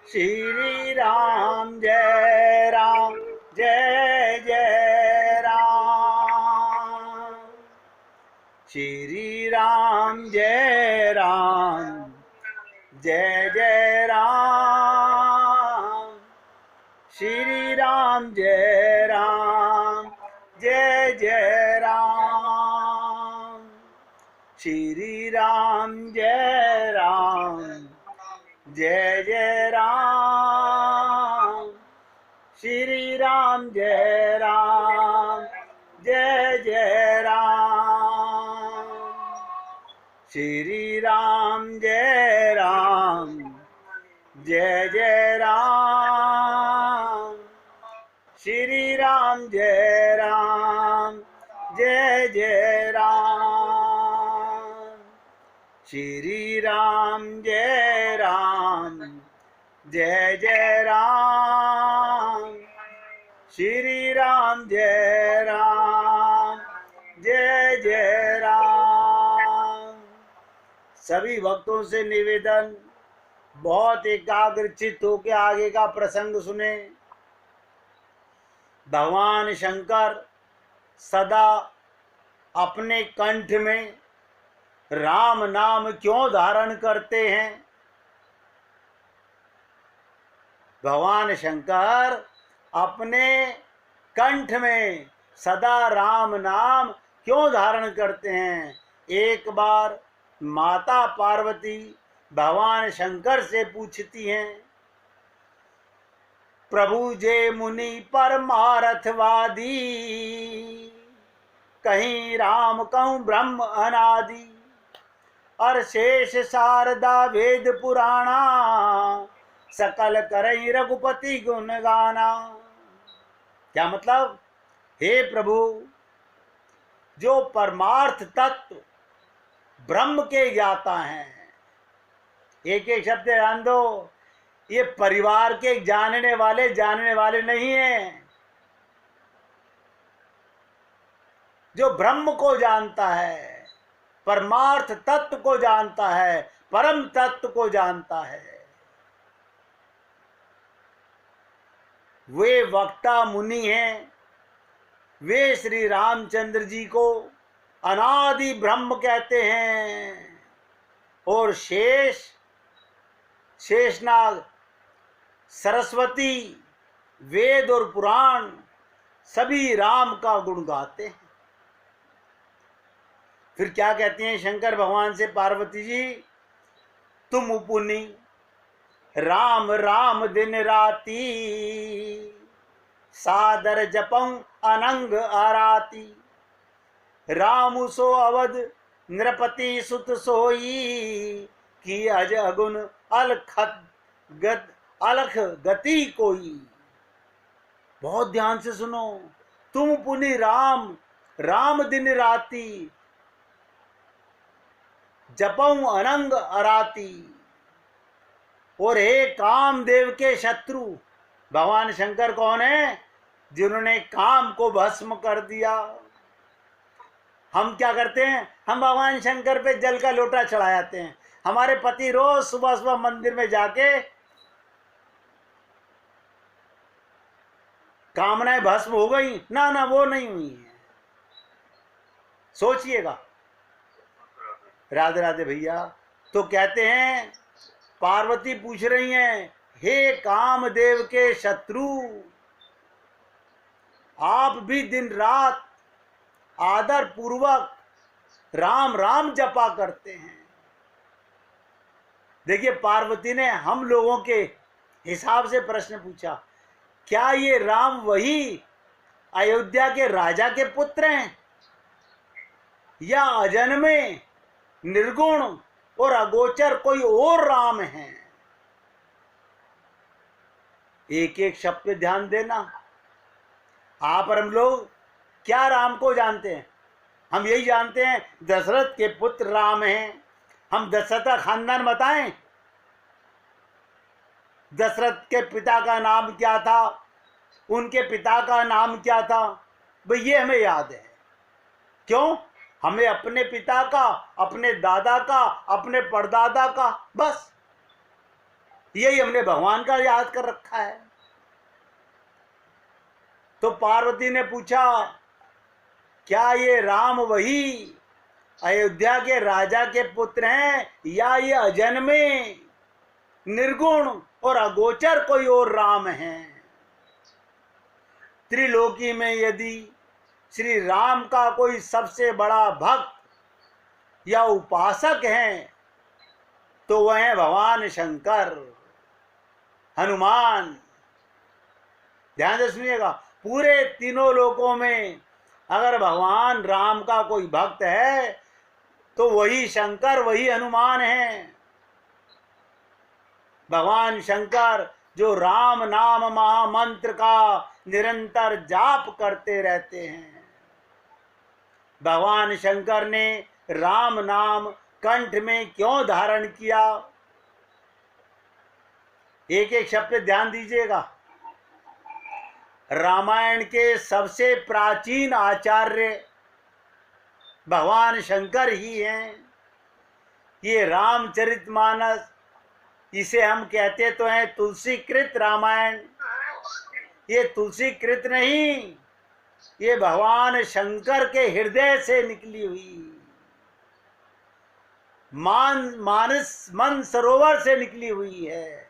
श्री राम जय राम जय जय राम। श्री राम जय राम जय जय राम। श्री राम जय राम जय जय राम। श्री राम जय राम जय जय राम। श्री राम जय राम जय जय राम। श्री राम जय राम जय जय राम। श्री राम जय राम जय जय राम। श्री राम जय राम जय जय राम। श्री राम जय राम जय जय राम। सभी भक्तों से निवेदन, बहुत एकाग्रचित होकर आगे का प्रसंग सुने। भगवान शंकर सदा अपने कंठ में राम नाम क्यों धारण करते हैं? भगवान शंकर अपने कंठ में सदा राम नाम क्यों धारण करते हैं? एक बार माता पार्वती भगवान शंकर से पूछती हैं, प्रभु जे मुनि परमार्थवादी, कहीं राम कहूँ ब्रह्म अनादि, और शेष शारदा वेद पुराणा, सकल करई रघुपति गुण गाना। क्या मतलब? हे प्रभु, जो परमार्थ तत्व ब्रह्म के ज्ञाता हैं, एक एक शब्द ध्यान दो, ये परिवार के जानने वाले नहीं हैं। जो ब्रह्म को जानता है, परमार्थ तत्व को जानता है, परम तत्व को जानता है, वे वक्ता मुनि हैं। वे श्री रामचंद्र जी को अनादि ब्रह्म कहते हैं। और शेषनाग, सरस्वती, वेद और पुराण सभी राम का गुण गाते हैं। फिर क्या कहते हैं शंकर भगवान से पार्वती जी, तुम उपुनि राम राम दिन राती, सादर जपं अनंग आराती, राम सो अवध नृपति सुत सोई, की अज अगुन अलख गति कोई। बहुत ध्यान से सुनो, तुम पुनि राम राम दिन राती, जपं अनंग अराती। और हे कामदेव के शत्रु, भगवान शंकर कौन है? जिन्होंने काम को भस्म कर दिया। हम क्या करते हैं? हम भगवान शंकर पे जल का लोटा चढ़ा जाते हैं। हमारे पति रोज सुबह सुबह मंदिर में जाके कामनाएं भस्म हो गई? ना ना, वो नहीं हुई है। सोचिएगा। राधे राधे भैया। तो कहते हैं, पार्वती पूछ रही हैं, हे कामदेव के शत्रु, आप भी दिन रात आदर पूर्वक राम राम जपा करते हैं। देखिए, पार्वती ने हम लोगों के हिसाब से प्रश्न पूछा, क्या ये राम वही अयोध्या के राजा के पुत्र हैं, या अजन्मे निर्गुण और अगोचर कोई और राम है? एक एक शब्द पे ध्यान देना। आप और हम लोग क्या राम को जानते हैं? हम यही जानते हैं दशरथ के पुत्र राम हैं। हम दशरथ का खानदान बताएं, दशरथ के पिता का नाम क्या था, उनके पिता का नाम क्या था, भाई ये हमें याद है। क्यों? हमें अपने पिता का, अपने दादा का, अपने परदादा का, बस यही हमने भगवान का याद कर रखा है। तो पार्वती ने पूछा, क्या ये राम वही अयोध्या के राजा के पुत्र हैं या ये अजन्मे निर्गुण और अगोचर कोई और राम हैं? त्रिलोकी में यदि श्री राम का कोई सबसे बड़ा भक्त या उपासक है तो वह है भगवान शंकर, हनुमान। ध्यान से सुनिएगा, पूरे तीनों लोकों में अगर भगवान राम का कोई भक्त है तो वही शंकर, वही हनुमान है। भगवान शंकर जो राम नाम महामंत्र का निरंतर जाप करते रहते हैं। भगवान शंकर ने राम नाम कंठ में क्यों धारण किया? एक एक शब्द पे ध्यान दीजिएगा। रामायण के सबसे प्राचीन आचार्य भगवान शंकर ही हैं। ये रामचरितमानस, इसे हम कहते तो हैं तुलसीकृत रामायण। ये तुलसीकृत नहीं, ये भगवान शंकर के हृदय से निकली हुई, मानस मन सरोवर से निकली हुई है।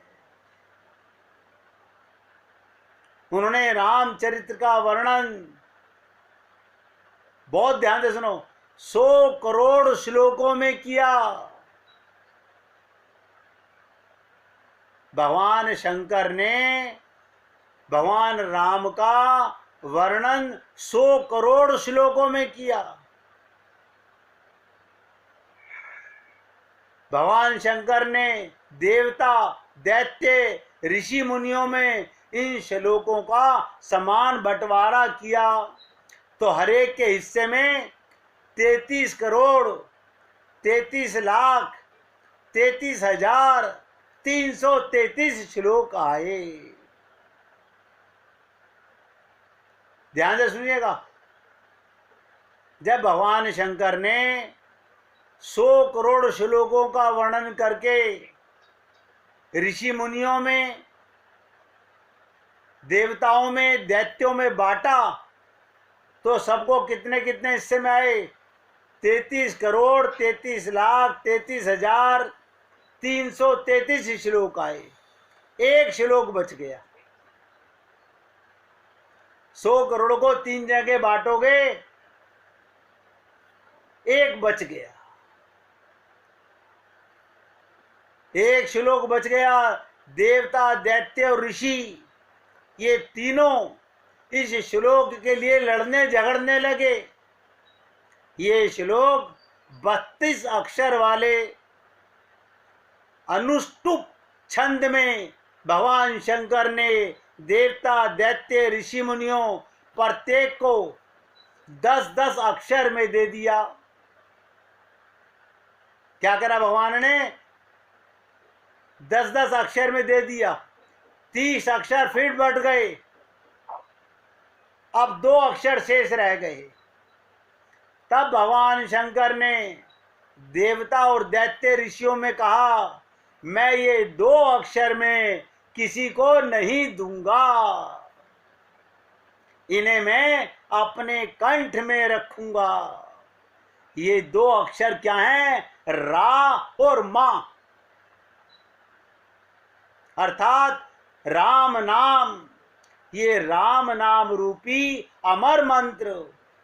उन्होंने रामचरित्र का वर्णन, बहुत ध्यान से सुनो, 100 करोड़ श्लोकों में किया। भगवान शंकर ने भगवान राम का वर्णन 100 करोड़ श्लोकों में किया। भगवान शंकर ने देवता, दैत्य, ऋषि मुनियों में इन श्लोकों का समान बंटवारा किया। तो हर एक के हिस्से में 33 करोड़ 33 लाख 33,333 श्लोक आए। ध्यान से सुनिएगा, जब भगवान शंकर ने 100 करोड़ श्लोकों का वर्णन करके ऋषि मुनियों में, देवताओं में, दैत्यों में बांटा तो सबको कितने कितने हिस्से में आए? 33 करोड़ 33 लाख 33,333 श्लोक आए। एक श्लोक बच गया। 100 करोड़ को 3 जगह बांटोगे, एक बच गया। एक श्लोक बच गया। देवता, दैत्य और ऋषि, ये तीनों इस श्लोक के लिए लड़ने झगड़ने लगे। ये श्लोक 32 अक्षर वाले अनुष्टुप छंद में भगवान शंकर ने देवता, दैत्य, ऋषि मुनियों प्रत्येक को 10-10 अक्षर में दे दिया। क्या करा भगवान ने? 10-10 अक्षर में दे दिया। 30 अक्षर फिर बढ़ गए, अब 2 अक्षर शेष रह गए। तब भगवान शंकर ने देवता और दैत्य ऋषियों में कहा, मैं ये 2 अक्षर में किसी को नहीं दूंगा, इन्हें मैं अपने कंठ में रखूंगा। ये 2 अक्षर क्या हैं? रा और मा, अर्थात राम नाम। ये राम नाम रूपी अमर मंत्र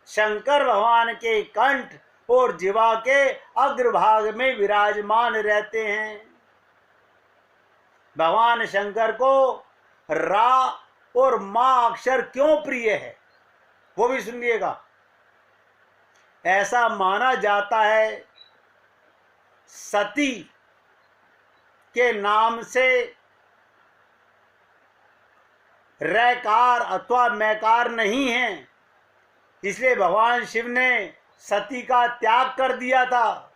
शंकर भगवान के कंठ और जिह्वा के अग्रभाग में विराजमान रहते हैं। भगवान शंकर को रा और मा अक्षर क्यों प्रिय है वो भी सुनिएगा। ऐसा माना जाता है सती के नाम से रैकार अथवा मैकार नहीं है, इसलिए भगवान शिव ने सती का त्याग कर दिया था।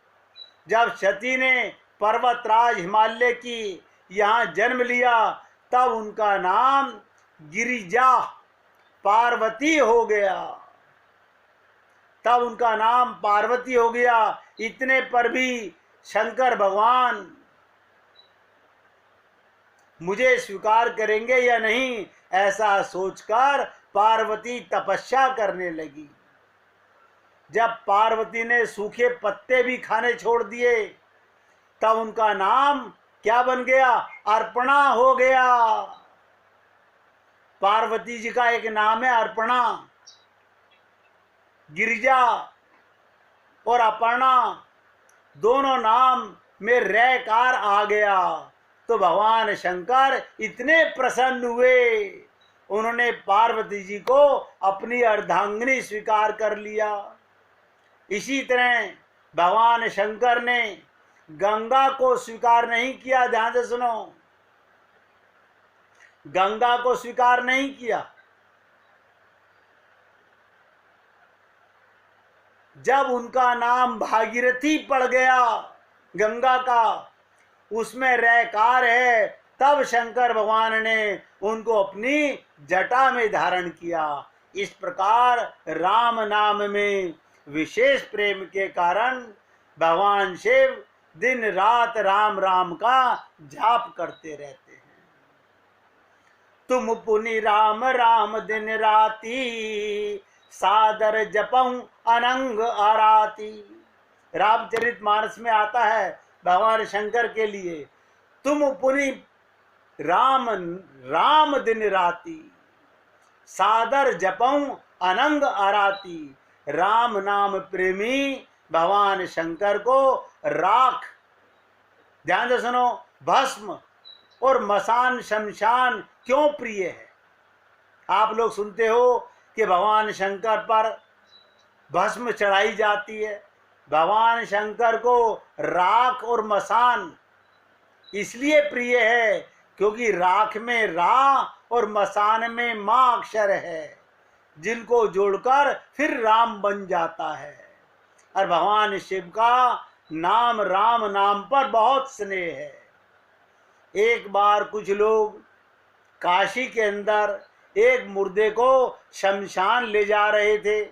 जब सती ने पर्वतराज हिमालय की यहाँ जन्म लिया तब उनका नाम गिरिजा पार्वती हो गया। तब उनका नाम पार्वती हो गया। इतने पर भी शंकर भगवान मुझे स्वीकार करेंगे या नहीं, ऐसा सोचकर पार्वती तपस्या करने लगी। जब पार्वती ने सूखे पत्ते भी खाने छोड़ दिए, तब उनका नाम क्या बन गया? अर्पणा हो गया। पार्वती जी का एक नाम है अर्पणा। गिरिजा और अपर्णा दोनों नाम में रैकार आ गया, तो भगवान शंकर इतने प्रसन्न हुए, उन्होंने पार्वती जी को अपनी अर्धांगिनी स्वीकार कर लिया। इसी तरह भगवान शंकर ने गंगा को स्वीकार नहीं किया। ध्यान से सुनो, गंगा को स्वीकार नहीं किया। जब उनका नाम भागीरथी पड़ गया, गंगा का उसमें रैकार है, तब शंकर भगवान ने उनको अपनी जटा में धारण किया। इस प्रकार राम नाम में विशेष प्रेम के कारण भगवान शिव दिन रात राम राम का जाप करते रहते हैं। तुम पुनि राम राम दिन राती, सादर जपऊं अनंग आराती। रामचरितमानस में आता है भगवान शंकर के लिए, तुम पुनि राम राम दिन राती, सादर जपऊं अनंग आराती। राम नाम प्रेमी भगवान शंकर को राख, ध्यान से सुनो, भस्म और मसान शमशान क्यों प्रिय है? आप लोग सुनते हो कि भगवान शंकर पर भस्म चढ़ाई जाती है। भगवान शंकर को राख और मसान इसलिए प्रिय है क्योंकि राख में रा और मसान में मां अक्षर है, जिनको जोड़कर फिर राम बन जाता है। और भगवान शिव का नाम राम नाम पर बहुत स्नेह है। एक बार कुछ लोग काशी के अंदर एक मुर्दे को शमशान ले जा रहे थे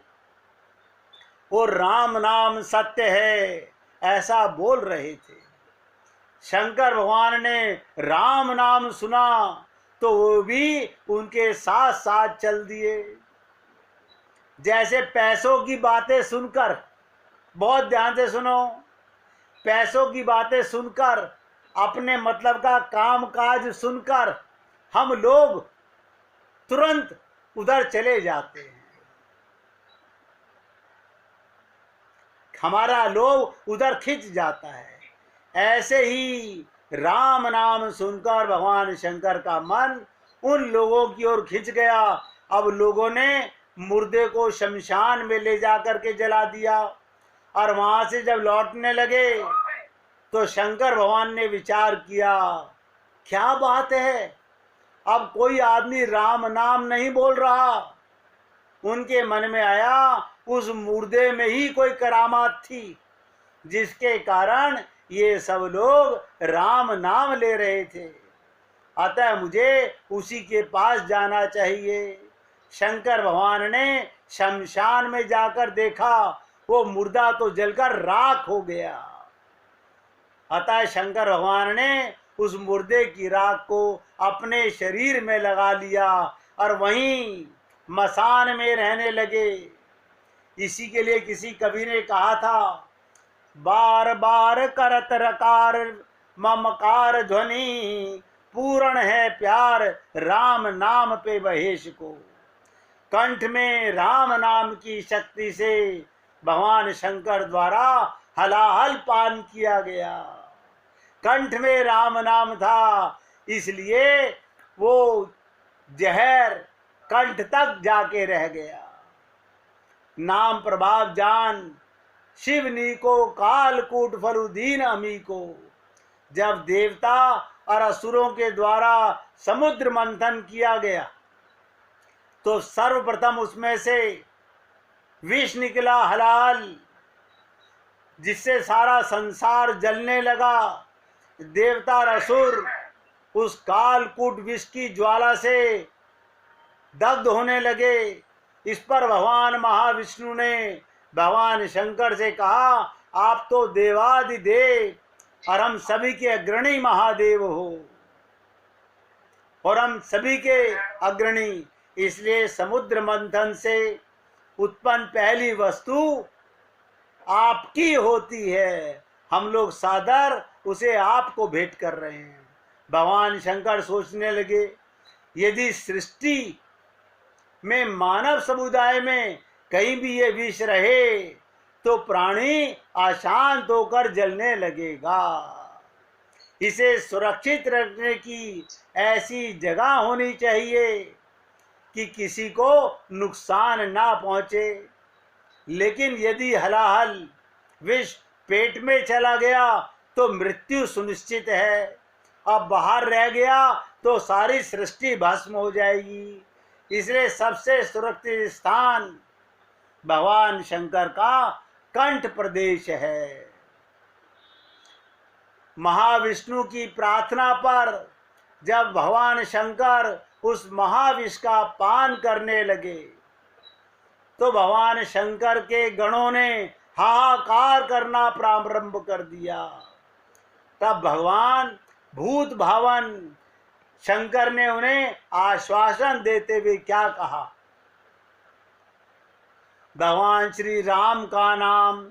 और राम नाम सत्य है ऐसा बोल रहे थे। शंकर भगवान ने राम नाम सुना तो वो भी उनके साथ साथ चल दिए। जैसे पैसों की बातें सुनकर, बहुत ध्यान से सुनो, पैसों की बातें सुनकर, अपने मतलब का काम काज सुनकर हम लोग तुरंत उधर चले जाते हैं, हमारा लोग उधर खिंच जाता है। ऐसे ही राम नाम सुनकर भगवान शंकर का मन उन लोगों की ओर खिंच गया। अब लोगों ने मुर्दे को शमशान में ले जाकर के जला दिया और वहां से जब लौटने लगे तो शंकर भगवान ने विचार किया, क्या बात है, अब कोई आदमी राम नाम नहीं बोल रहा। उनके मन में आया उस मुर्दे में ही कोई करामात थी जिसके कारण ये सब लोग राम नाम ले रहे थे, अतः मुझे उसी के पास जाना चाहिए। शंकर भगवान ने शमशान में जाकर देखा, वो मुर्दा तो जलकर राख हो गया। अतः शंकर भगवान ने उस मुर्दे की राख को अपने शरीर में लगा लिया और वहीं मसान में रहने लगे। इसी के लिए किसी कवि ने कहा था, बार बार करत रकार ममकार ध्वनि, पूर्ण है प्यार राम नाम पे महेश को। कंठ में राम नाम की शक्ति से भगवान शंकर द्वारा हलाहल पान किया गया। कंठ में राम नाम था, इसलिए वो जहर कंठ तक जाके रह गया। नाम प्रभाव जान शिवनी को कालकूट फलुदीन अमी को। जब देवता और असुरों के द्वारा समुद्र मंथन किया गया तो सर्वप्रथम उसमें से विष निकला हलाल, जिससे सारा संसार जलने लगा। देवता और असुर उस कालकूट विष की ज्वाला से दग्ध होने लगे। इस पर भगवान महाविष्णु ने भगवान शंकर से कहा, आप तो देवादिदेव और हम सभी के अग्रणी महादेव हो, और हम सभी के अग्रणी, इसलिए समुद्र मंथन से उत्पन्न पहली वस्तु आपकी होती है। हम लोग सादर उसे आपको भेंट कर रहे हैं। भगवान शंकर सोचने लगे, यदि सृष्टि में मानव समुदाय में कहीं भी ये विष रहे तो प्राणी अशांत होकर जलने लगेगा। इसे सुरक्षित रखने की ऐसी जगह होनी चाहिए कि किसी को नुकसान ना पहुंचे। लेकिन यदि हलाहल विष पेट में चला गया तो मृत्यु सुनिश्चित है। अब बाहर रह गया तो सारी सृष्टि भस्म हो जाएगी। इसलिए सबसे सुरक्षित स्थान भगवान शंकर का कंठ प्रदेश है। महाविष्णु की प्रार्थना पर जब भगवान शंकर उस महाविष का पान करने लगे तो भगवान शंकर के गणों ने हाहाकार करना प्रारंभ कर दिया। तब भगवान भूत भावन शंकर ने उन्हें आश्वासन देते हुए क्या कहा? भगवान श्री राम का नाम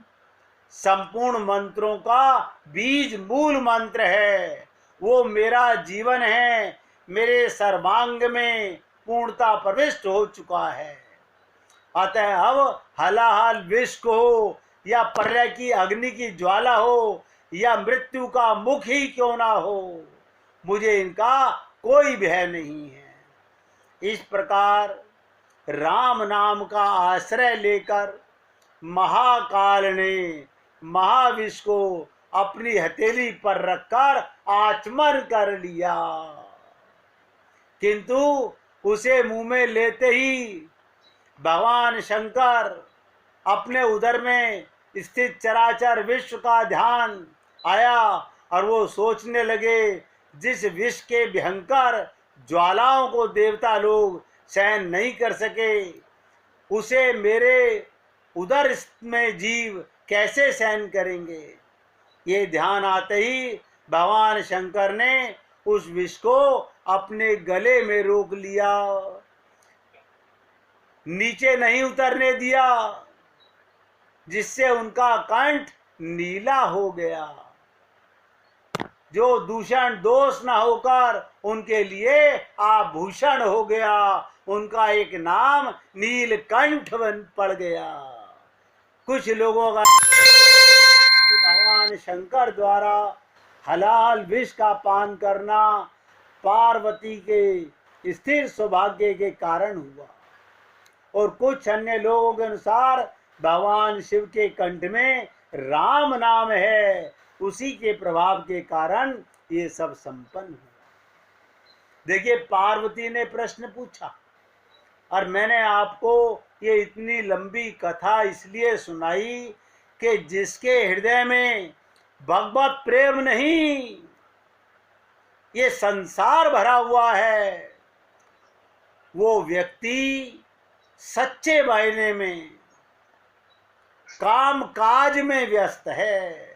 संपूर्ण मंत्रों का बीज मूल मंत्र है। वो मेरा जीवन है, मेरे सर्वांग में पूर्णता प्रविष्ट हो चुका है। अतः अब हलाहल विष को हो या प्रलय की अग्नि की ज्वाला हो या मृत्यु का मुख ही क्यों ना हो, मुझे इनका कोई भय नहीं है। इस प्रकार राम नाम का आश्रय लेकर महाकाल ने महाविष को अपनी हथेली पर रखकर आचमन कर लिया, किंतु उसे मुंह में लेते ही भगवान शंकर अपने उदर में स्थित चराचर विश्व का ध्यान आया और वो सोचने लगे, जिस विष के भयंकर ज्वालाओं को देवता लोग सहन नहीं कर सके उसे मेरे उदर में जीव कैसे सहन करेंगे। ये ध्यान आते ही भगवान शंकर ने उस विष को अपने गले में रोक लिया, नीचे नहीं उतरने दिया, जिससे उनका कंठ नीला हो गया, जो दूषण दोष न होकर उनके लिए आभूषण हो गया। उनका एक नाम नीलकंठ बन पड़ गया। कुछ लोगों का भगवान शंकर द्वारा हलाल विष का पान करना पार्वती के स्थिर सौभाग्य के कारण हुआ, और कुछ अन्य लोगों के अनुसार भगवान शिव के कंठ में राम नाम है, उसी के प्रभाव के कारण ये सब संपन्न हुआ। देखिए, पार्वती ने प्रश्न पूछा और मैंने आपको ये इतनी लंबी कथा इसलिए सुनाई कि जिसके हृदय में भगवत प्रेम नहीं, ये संसार भरा हुआ है, वो व्यक्ति सच्चे मायने में काम काज में व्यस्त है,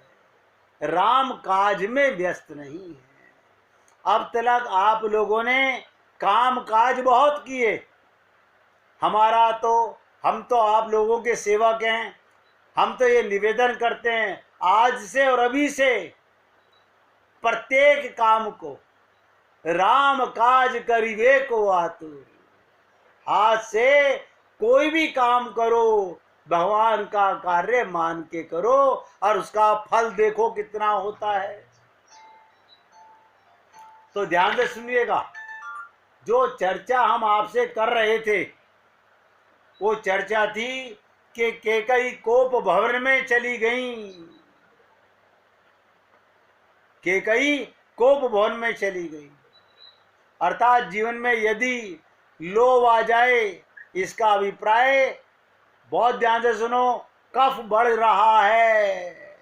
राम काज में व्यस्त नहीं है। अब तक आप लोगों ने काम काज बहुत किए, हम तो आप लोगों के सेवक हैं। हम तो ये निवेदन करते हैं, आज से और अभी से प्रत्येक काम को राम काज करिवे को आतुर। आज से कोई भी काम करो, भगवान का कार्य मान के करो और उसका फल देखो कितना होता है। तो ध्यान से सुनिएगा, जो चर्चा हम आपसे कर रहे थे वो चर्चा थी कि कैकेयी कोप भवन में चली गई। कैकेयी कोप भवन में चली गई, अर्थात जीवन में यदि लोभ आ जाए, इसका अभिप्राय बहुत ध्यान से सुनो, कफ बढ़ रहा है,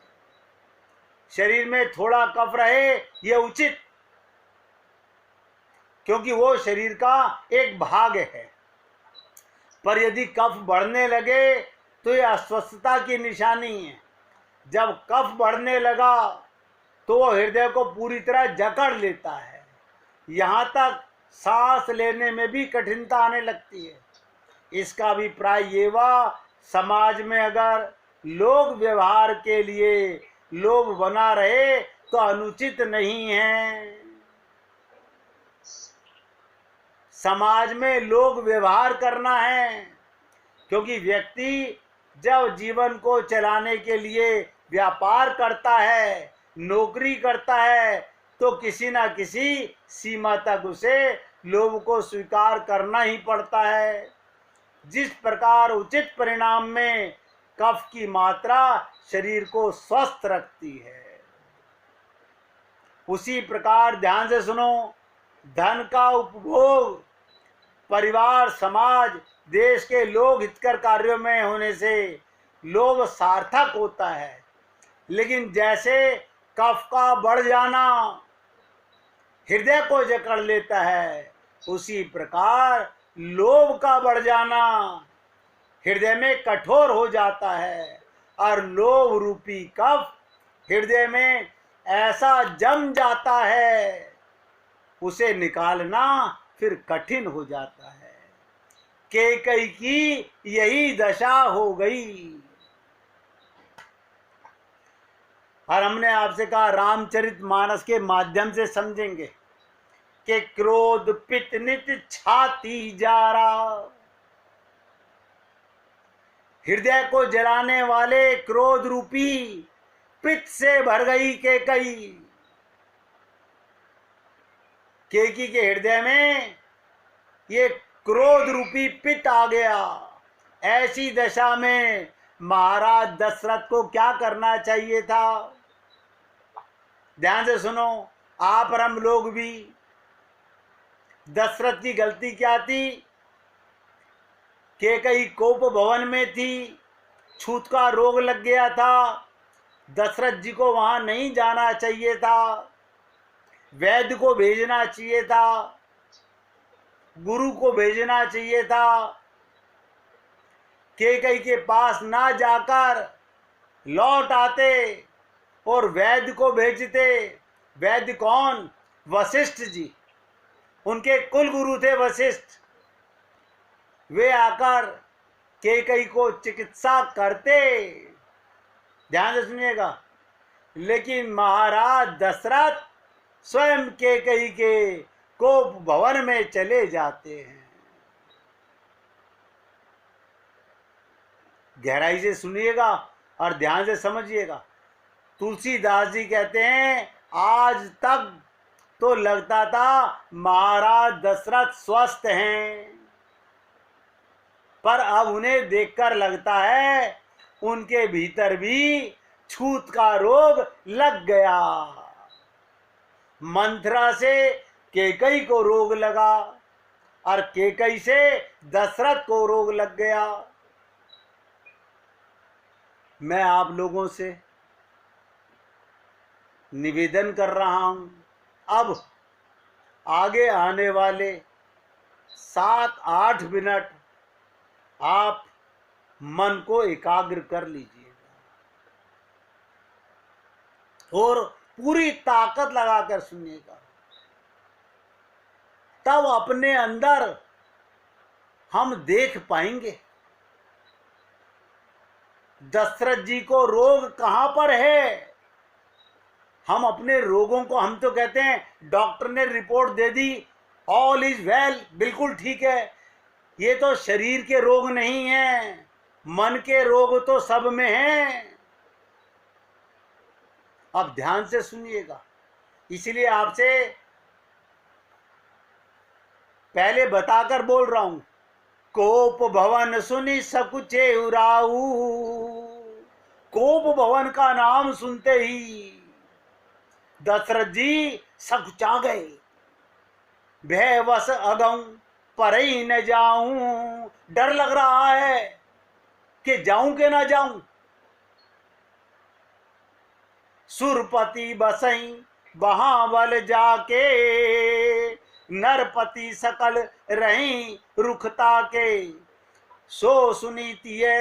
शरीर में थोड़ा कफ रहे ये उचित, क्योंकि वो शरीर का एक भाग है। पर यदि कफ बढ़ने लगे तो ये अस्वस्थता की निशानी है। जब कफ बढ़ने लगा तो वो हृदय को पूरी तरह जकड़ लेता है, यहाँ तक सांस लेने में भी कठिनता आने लगती है। इसका अभिप्राय ये हुआ, समाज में अगर लोग व्यवहार के लिए लोभ बना रहे तो अनुचित नहीं है। समाज में लोग व्यवहार करना है, क्योंकि व्यक्ति जब जीवन को चलाने के लिए व्यापार करता है, नौकरी करता है, तो किसी ना किसी सीमा तक उसे लोभ को स्वीकार करना ही पड़ता है। जिस प्रकार उचित परिणाम में कफ की मात्रा शरीर को स्वस्थ रखती है, उसी प्रकार ध्यान से सुनो, धन का उपभोग परिवार, समाज, देश के लोग हितकर कार्यों में होने से लोभ सार्थक होता है। लेकिन जैसे कफ का बढ़ जाना हृदय को जकड़ लेता है, उसी प्रकार लोभ का बढ़ जाना हृदय में कठोर हो जाता है और लोभ रूपी कफ हृदय में ऐसा जम जाता है, उसे निकालना फिर कठिन हो जाता है। कैकेयी की यही दशा हो गई। और हमने आपसे कहा रामचरितमानस के माध्यम से समझेंगे कि क्रोध पित नित छाती जारा, हृदय को जलाने वाले क्रोध रूपी पित्त से भर गई कैकेयी। कैकेयी के हृदय में ये क्रोध रूपी पित्त आ गया। ऐसी दशा में महाराज दशरथ को क्या करना चाहिए था? ध्यान से सुनो, आप और हम लोग भी। दशरथ की गलती क्या थी? कैकेयी कोप भवन में थी, छूत का रोग लग गया था, दशरथ जी को वहां नहीं जाना चाहिए था, वैद्य को भेजना चाहिए था, गुरु को भेजना चाहिए था। कैकेयी के पास ना जाकर लौट आते और वैद्य को भेजते। वैद्य कौन? वशिष्ठ जी, उनके कुल गुरु थे वशिष्ठ। वे आकर कैकेयी को चिकित्सा करते। ध्यान से सुनिएगा। लेकिन महाराज दशरथ स्वयं कैकेयी के कोप भवन में चले जाते हैं। गहराई से सुनिएगा और ध्यान से समझिएगा। तुलसीदास जी कहते हैं, आज तक तो लगता था महाराज दशरथ स्वस्थ हैं, पर अब उन्हें देखकर लगता है उनके भीतर भी छूत का रोग लग गया। मंथरा से कैकेयी को रोग लगा और कैकेयी से दशरथ को रोग लग गया। मैं आप लोगों से निवेदन कर रहा हूं, अब आगे आने वाले 7-8 मिनट आप मन को एकाग्र कर लीजिएगा और पूरी ताकत लगाकर सुनिएगा। तब अपने अंदर हम देख पाएंगे दशरथ जी को रोग कहां पर है। हम अपने रोगों को, हम तो कहते हैं डॉक्टर ने report they the, all is well, बिल्कुल ठीक है। ये तो शरीर के रोग नहीं हैं, मन के रोग तो सब में हैं। अब ध्यान से सुनिएगा, इसलिए आपसे पहले बताकर बोल रहा हूं। कोप भवन सुनी सकुचे उराऊ, कोप भवन का नाम सुनते ही दशरथ जी सकुचा गए। भयवश अगऊं पर ही न जाऊं, डर लग रहा है कि जाऊं कि ना जाऊं। सुरपति बसई बहावल जाके, नरपति सकल रही रुखता के। सो सुनीतिये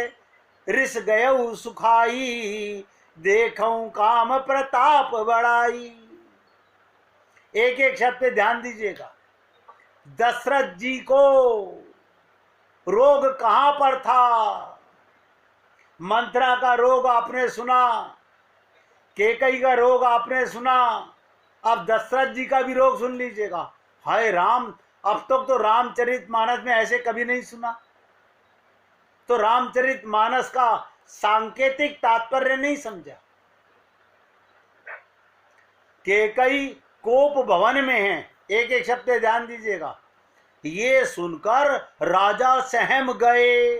रिस गयऊ सुखाई, देखऊं काम प्रताप बढ़ाई। एक एक शब्द पे ध्यान दीजिएगा। दशरथ जी को रोग कहां पर था? मंत्रा का रोग आपने सुना, केकई का रोग आपने सुना, अब दशरथ जी का भी रोग सुन लीजिएगा। हाय राम, अब तक तो रामचरितमानस में ऐसे कभी नहीं सुना। तो रामचरितमानस का सांकेतिक तात्पर्य नहीं समझा। केकई कोप भवन में है, एक एक शब्द ध्यान दीजिएगा। ये सुनकर राजा सहम गए,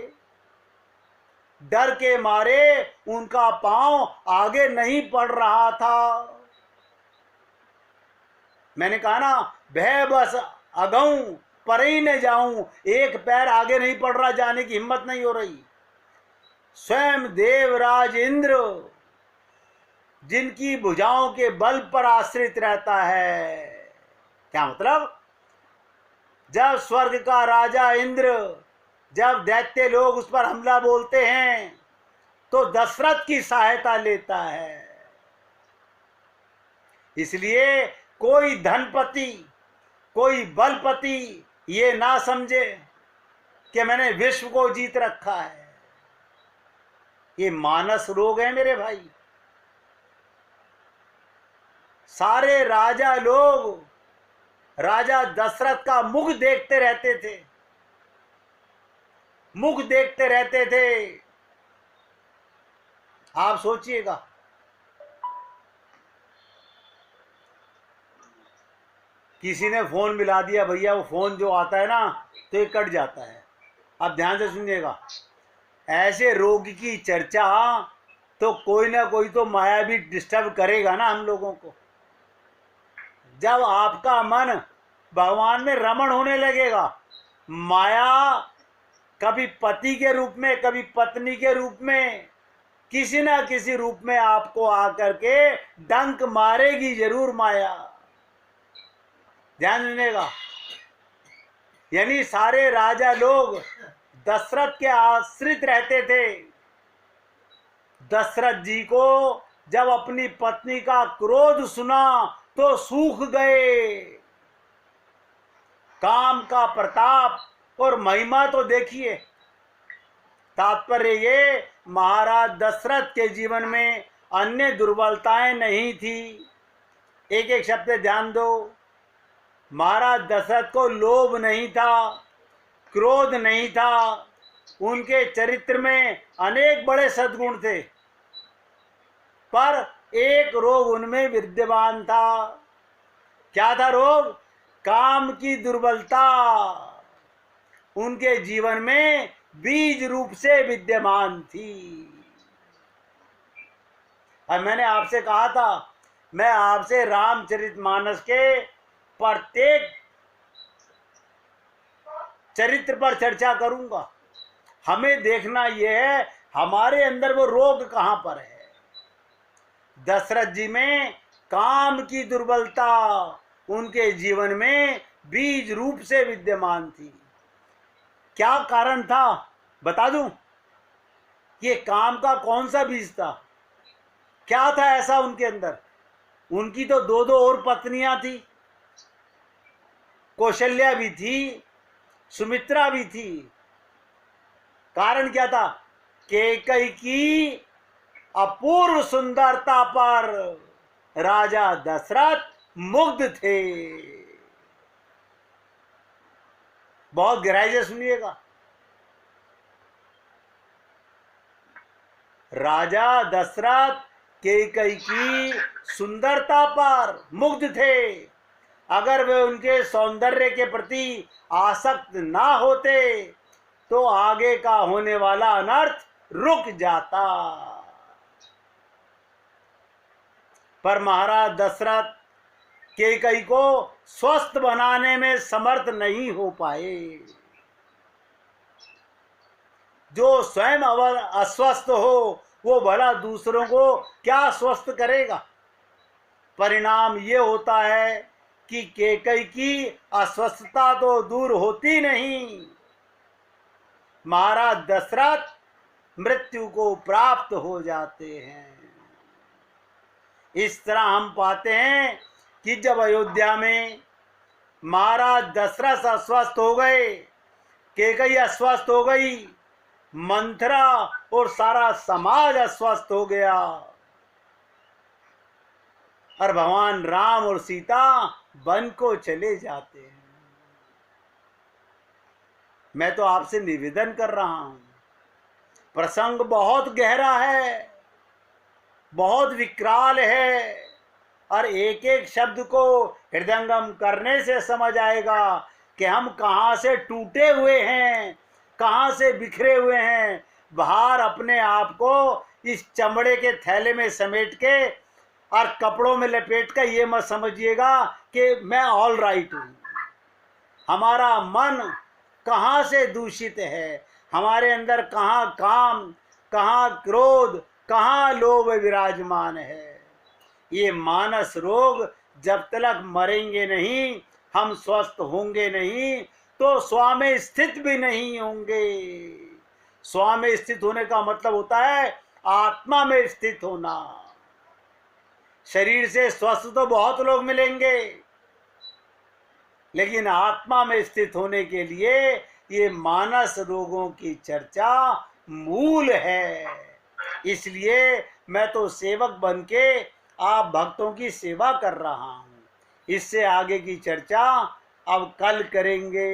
डर के मारे उनका पांव आगे नहीं बढ़ रहा था। मैंने कहा ना, भय बस अगऊं पर ही न जाऊं, एक पैर आगे नहीं पड़ रहा, जाने की हिम्मत नहीं हो रही। स्वयं देवराज इंद्र जिनकी भुजाओं के बल पर आश्रित रहता है। क्या मतलब? जब स्वर्ग का राजा इंद्र, जब दैत्य लोग उस पर हमला बोलते हैं तो दशरथ की सहायता लेता है। इसलिए कोई धनपति, कोई बलपति ये ना समझे कि मैंने विश्व को जीत रखा है। ये मानस रोग है मेरे भाई। सारे राजा लोग राजा दशरथ का मुख देखते रहते थे, मुख देखते रहते थे। आप सोचिएगा, किसी ने फोन मिला दिया भैया, वो फोन जो आता है ना तो ये कट जाता है। अब ध्यान से सुनिएगा, ऐसे रोग की चर्चा तो कोई ना कोई तो माया भी डिस्टर्ब करेगा ना हम लोगों को। जब आपका मन भगवान में रमण होने लगेगा, माया कभी पति के रूप में, कभी पत्नी के रूप में, किसी ना किसी रूप में आपको आकर के डंक मारेगी जरूर माया। ध्यान देगा। यानी सारे राजा लोग दशरथ के आश्रित रहते थे। दशरथ जी को जब अपनी पत्नी का क्रोध सुना तो सूख गए। काम का प्रताप और महिमा तो देखिए। तात्पर्य ये, महाराज दशरथ के जीवन में अन्य दुर्बलताएं नहीं थी। एक एक शब्द ध्यान दो। महाराज दशरथ को लोभ नहीं था, क्रोध नहीं था। उनके चरित्र में अनेक बड़े सद्गुण थे, पर एक रोग उनमें विद्यमान था। क्या था रोग? काम की दुर्बलता उनके जीवन में बीज रूप से विद्यमान थी। और मैंने आपसे कहा था, मैं आपसे रामचरितमानस के प्रत्येक चरित्र पर चर्चा करूंगा। हमें देखना यह है हमारे अंदर वो रोग कहां पर है। दशरथ जी में काम की दुर्बलता उनके जीवन में बीज रूप से विद्यमान थी। क्या कारण था बता दूं? ये काम का कौन सा बीज था? क्या था ऐसा उनके अंदर? उनकी तो दो दो और पत्नियां थी। कौशल्या भी थी, सुमित्रा भी थी। कारण क्या था? केकई की अपूर्व सुंदरता पर राजा दशरथ मुग्ध थे। बहुत गहराई से सुनिएगा। राजा दशरथ केकई की सुंदरता पर मुग्ध थे। अगर वे उनके सौंदर्य के प्रति आसक्त ना होते तो आगे का होने वाला अनर्थ रुक जाता। पर महाराज दशरथ केकई को स्वस्थ बनाने में समर्थ नहीं हो पाए। जो स्वयं अस्वस्थ हो वो भला दूसरों को क्या स्वस्थ करेगा? परिणाम ये होता है कि केकई की अस्वस्थता तो दूर होती नहीं, महाराज दशरथ मृत्यु को प्राप्त हो जाते हैं। इस तरह हम पाते हैं कि जब अयोध्या में महाराज दशरथ अस्वस्थ हो गए, कैकेयी अस्वस्थ हो गई, मंथरा और सारा समाज अस्वस्थ हो गया, और भगवान राम और सीता वन को चले जाते हैं। मैं तो आपसे निवेदन कर रहा हूं, प्रसंग बहुत गहरा है, बहुत विकराल है, और एक एक शब्द को हृदयंगम करने से समझ आएगा कि हम कहां से टूटे हुए हैं, कहां से बिखरे हुए हैं। बाहर अपने आप को इस चमड़े के थैले में समेट के और कपड़ों में लपेट कर ये मत समझिएगा कि मैं ऑल राइट हूं। हमारा मन कहां से दूषित है, हमारे अंदर कहां काम, कहां क्रोध, कहां लोभ विराजमान है। ये मानस रोग जब तक मरेंगे नहीं, हम स्वस्थ होंगे नहीं, तो स्वामी स्थित भी नहीं होंगे। स्वामी स्थित होने का मतलब होता है आत्मा में स्थित होना। शरीर से स्वस्थ तो बहुत लोग मिलेंगे, लेकिन आत्मा में स्थित होने के लिए ये मानस रोगों की चर्चा मूल है। इसलिए मैं तो सेवक बन के आप भक्तों की सेवा कर रहा हूं। इससे आगे की चर्चा अब कल करेंगे।